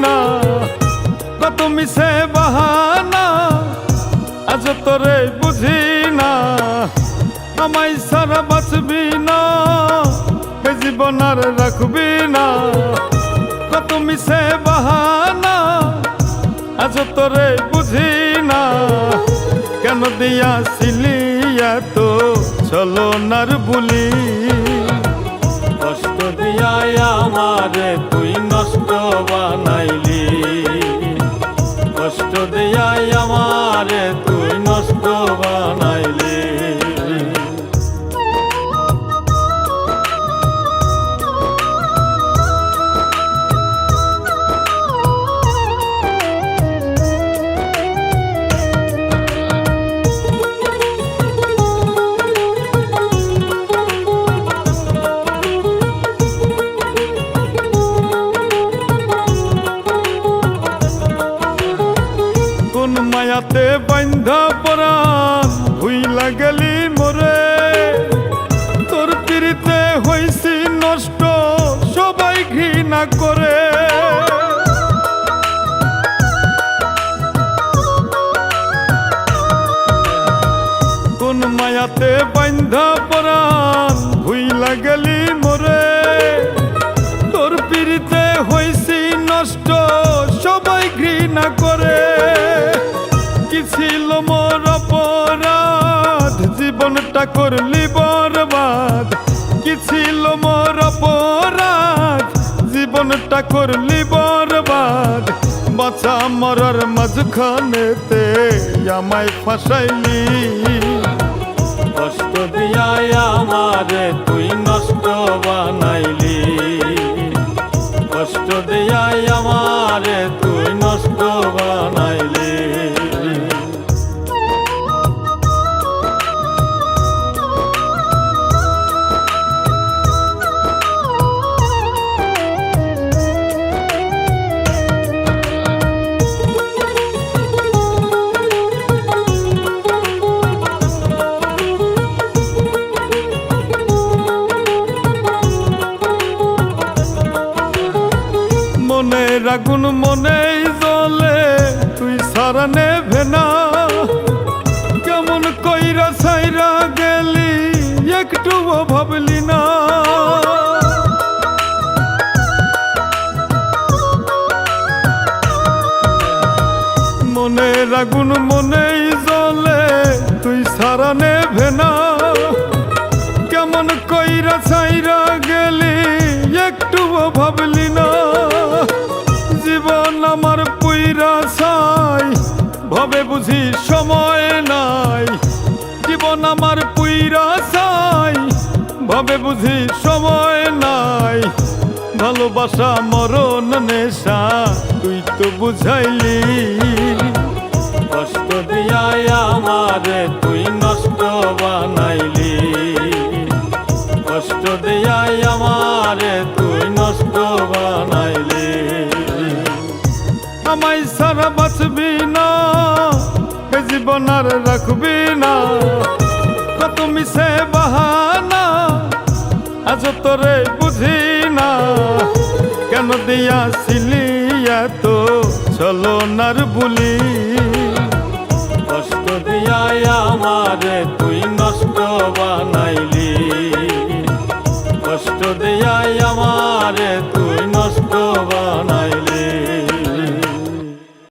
না, কত মিছে বাহানা আজ তোরে বুঝি না। আমায় সারা বাঁচবি না, এ জীবন আর রাখবি না, কত মিছে বাহানা আজ তোরে বুঝি না। কেন দিয়াছিলি এত ছলনার বুলি, কষ্ট দিয়া আমারে তুই নষ্ট বানাইলি, কষ্ট দিয়া আমারে তুই নষ্ট বানাইলি। কোন মায়াতে বান্ধা পরাণ ভুইলা গেলি মোরে, তোর পিড়িতে হইছি নষ্ট সবাই ঘৃণা করে। কোন মায়াতে বান্ধা পরাণ ভুইলা গেলি মোরে, তোর পিড়িতে হইছি নষ্ট সবাই ঘৃণা করে। কি ছিল মোর অপরাধ জীবনটা করলি বরবাদ, কি ছিল মোর অপরাধ জীবনটা করলি বরবাদ। বাঁচা মরার মাঝখানেতে আমায় ফাঁসাইলি, কষ্ট দিয়া আমারে তুই নষ্ট বানাইলি, কষ্ট দিয়া আমারে তুই নষ্ট বানাইলি। মনের আগুন মনেই জ্বলে তুই সারা নেভে না, কেমন কইরা ছাইরা গেলি একটুও ভাবলি না। মনের আগুন মনেই জ্বলে তুই সারা নেভে না, কেমন কইরা ছাইরা গেলি একটুও ভাবলি না। জীবন আমার পুইরা ছাই ভাবে বুঝি সময় নাই, জীবন আমার পুইরা ছাই ভাবে বুঝি সময় নাই। ভালোবাসা মরণ নেশা তুই তো বুঝাইলি, কষ্ট দিয়া আমারে তুই নষ্ট বানাইলি, কষ্ট দিয়া আমারে তুই নষ্ট বানাইলি। আমায় সারা বাঁচবি না, এ জীবন আর রাখবি না, কত মিছে বাহানা আজ তোরে বুঝি না। কেন দিয়াছিলি এত ছলনার বুলি, কষ্ট দিয়া আমারে তুই নষ্ট বানাইলি, কষ্ট দিয়া আমারে তুই নষ্ট বানাইলি।